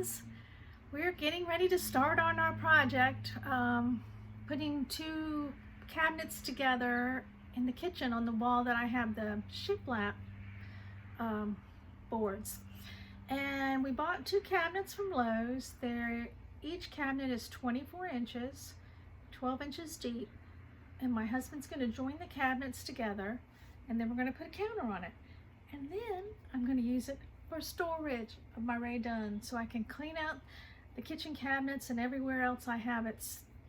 friends, we're getting ready to start on our project, putting two cabinets together in the kitchen on the wall that I have the shiplap boards. And we bought two cabinets from Lowe's. Each cabinet is 24 inches, 12 inches deep, and my husband's going to join the cabinets together, and then we're going to put a counter on it. And then I'm going to use it for storage of my Rae Dunn, so I can clean out the kitchen cabinets and everywhere else I have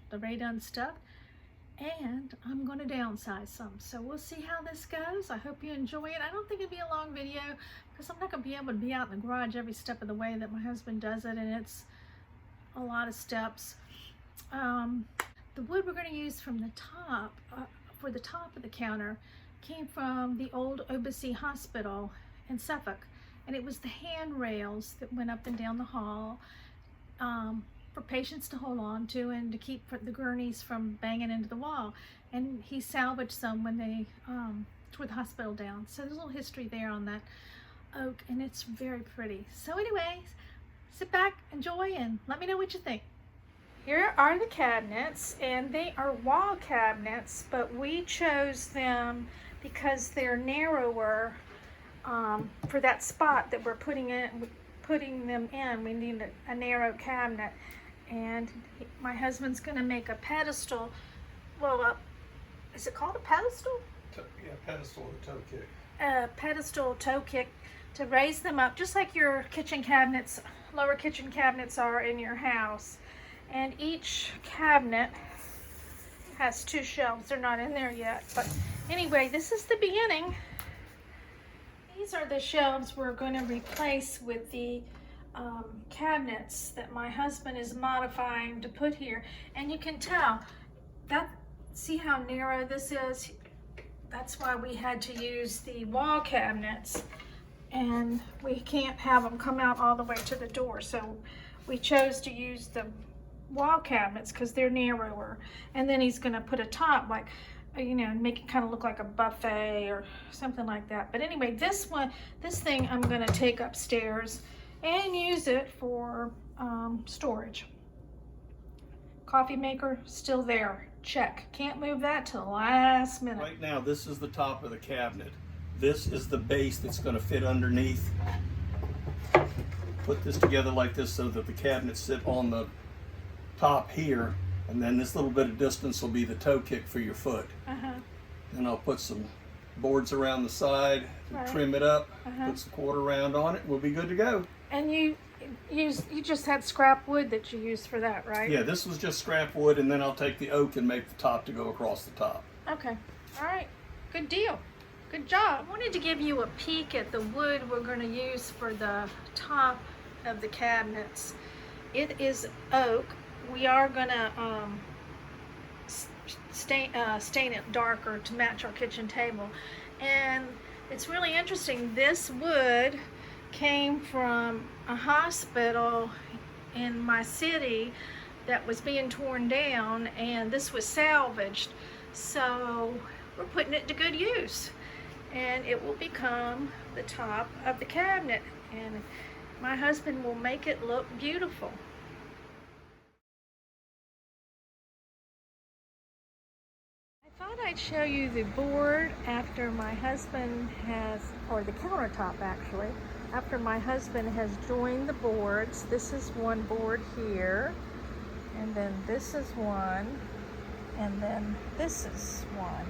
the Rae Dunn stuff. And I'm going to downsize some, so we'll see how this goes. I hope you enjoy it. I don't think it'll be a long video because I'm not going to be able to be out in the garage every step of the way that my husband does it, and it's a lot of steps. The wood we're going to use from the top, for the top of the counter, came from the old Obacy Hospital in Suffolk, and it was the handrails that went up and down the hall for patients to hold on to and to keep the gurneys from banging into the wall. And he salvaged some when they tore the hospital down. So there's a little history there on that oak, and it's very pretty. So anyways, sit back, enjoy, and let me know what you think. Here are the cabinets, and they are wall cabinets, but we chose them because they're narrower for that spot that we're putting them in. We need a narrow cabinet, and my husband's going to make a pedestal. Well, is it called a pedestal? Yeah, pedestal or toe kick. A pedestal toe kick to raise them up, just like your kitchen cabinets, lower kitchen cabinets are in your house. And each cabinet has two shelves. They're not in there yet, but anyway, this is the beginning. These are the shelves we're going to replace with the cabinets that my husband is modifying to put here. And you can tell that, see how narrow this is? That's why we had to use the wall cabinets, and we can't have them come out all the way to the door, so we chose to use the wall cabinets because they're narrower. And then he's going to put a top, like, you know, make it kind of look like a buffet or something like that. But anyway, this thing I'm going to take upstairs and use it for storage. Coffee maker still there, check. Can't move that till the last minute. Right now, this is the top of the cabinet. This is the base that's going to fit underneath. Put this together like this so that the cabinets sit on the top here, and then this little bit of distance will be the toe kick for your foot. Then I'll put some boards around the side to trim it up, put some quarter round on it, we'll be good to go. And you just had scrap wood that you used for that, right? Yeah, this was just scrap wood, and then I'll take the oak and make the top to go across the top. Okay, all right, good deal. Good job. I wanted to give you a peek at the wood we're going to use for the top of the cabinets. It is oak. We are going to stain it darker to match our kitchen table. And it's really interesting. This wood came from a hospital in my city that was being torn down, and this was salvaged. So we're putting it to good use, and it will become the top of the cabinet, and my husband will make it look beautiful. I thought I'd show you the board after my husband has, or the countertop actually, after my husband has joined the boards. This is one board here, and then this is one, and then this is one.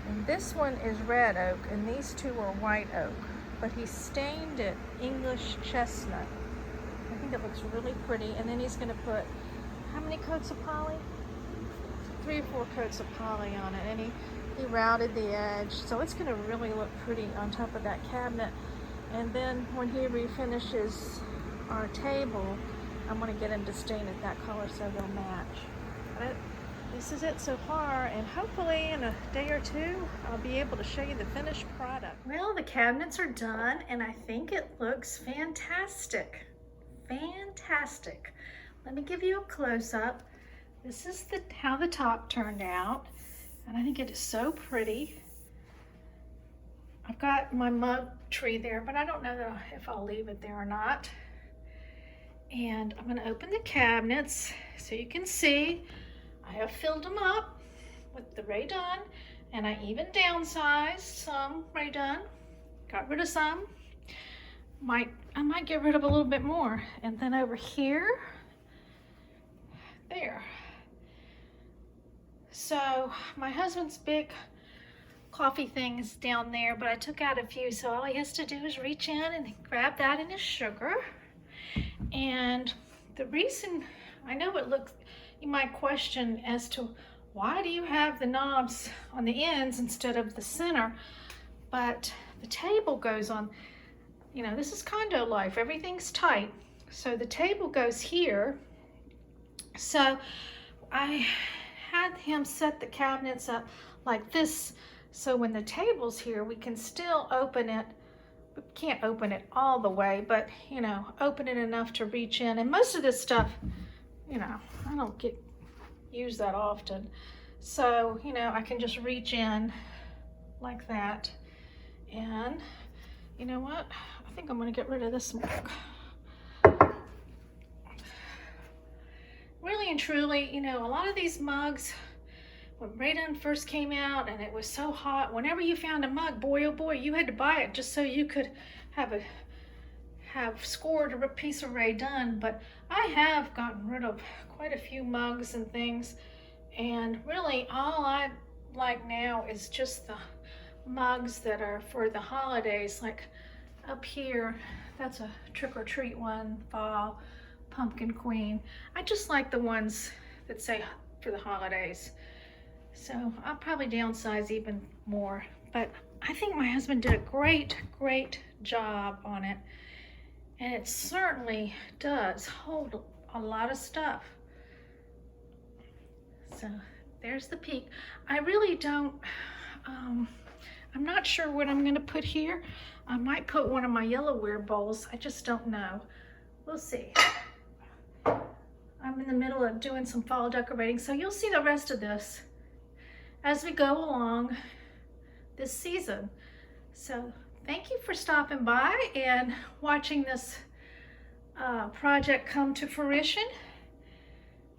And this one is red oak, and these two are white oak, but he stained it English chestnut. I think it looks really pretty. And then he's going to put, how many coats of poly? 3 or 4 coats of poly on it, and he routed the edge, so it's going to really look pretty on top of that cabinet. And then when he refinishes our table, I'm going to get him to stain it that color so they'll match. But this is it so far, and hopefully in a day or two I'll be able to show you the finished product. Well, the cabinets are done, and I think it looks fantastic. Fantastic. Let me give you a close-up. This is how the top turned out, and I think it is so pretty. I've got my mug tree there, but I don't know if I'll leave it there or not. And I'm going to open the cabinets so you can see I have filled them up with the Rae Dunn, and I even downsized some Rae Dunn, got rid of some. I might get rid of a little bit more. And then over here, there. So my husband's big coffee thing is down there, but I took out a few, so all he has to do is reach in and grab that in his sugar. And the reason, I know it looks, you might question as to why do you have the knobs on the ends instead of the center, but the table goes on, you know, this is condo life, everything's tight. So the table goes here. So I had him set the cabinets up like this, so when the table's here, we can still open it. We can't open it all the way, but you know, open it enough to reach in. And most of this stuff, you know, I don't use that often. So, you know, I can just reach in like that. And you know what? I think I'm gonna get rid of this mug. Really and truly, you know, a lot of these mugs, when Rae Dunn first came out and it was so hot, whenever you found a mug, boy oh boy, you had to buy it just so you could have scored a piece of Rae Dunn. But I have gotten rid of quite a few mugs and things, and really all I like now is just the mugs that are for the holidays. Like up here, that's a trick-or-treat one, fall, pumpkin queen. I just like the ones that say for the holidays. So I'll probably downsize even more, but I think my husband did a great job on it, and it certainly does hold a lot of stuff. So there's the peak. I really don't, I'm not sure what I'm gonna put here. I might put one of my yellowware bowls. I just don't know. We'll see. I'm in the middle of doing some fall decorating, so you'll see the rest of this as we go along this season. So thank you for stopping by and watching this project come to fruition.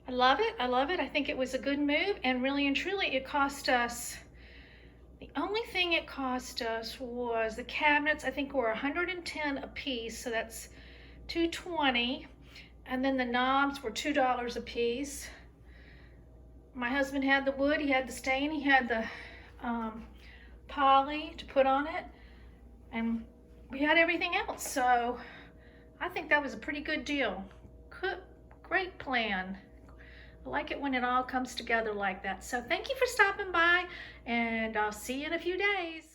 I love it. I love it. I think it was a good move, and really and truly it cost us, the only thing it cost us was the cabinets. I think were $110 a piece, so that's $220. And then the knobs were $2 a piece. My husband had the wood, he had the stain, he had the poly to put on it, and we had everything else. So I think that was a pretty good deal. Great plan. I like it when it all comes together like that. So thank you for stopping by, and I'll see you in a few days.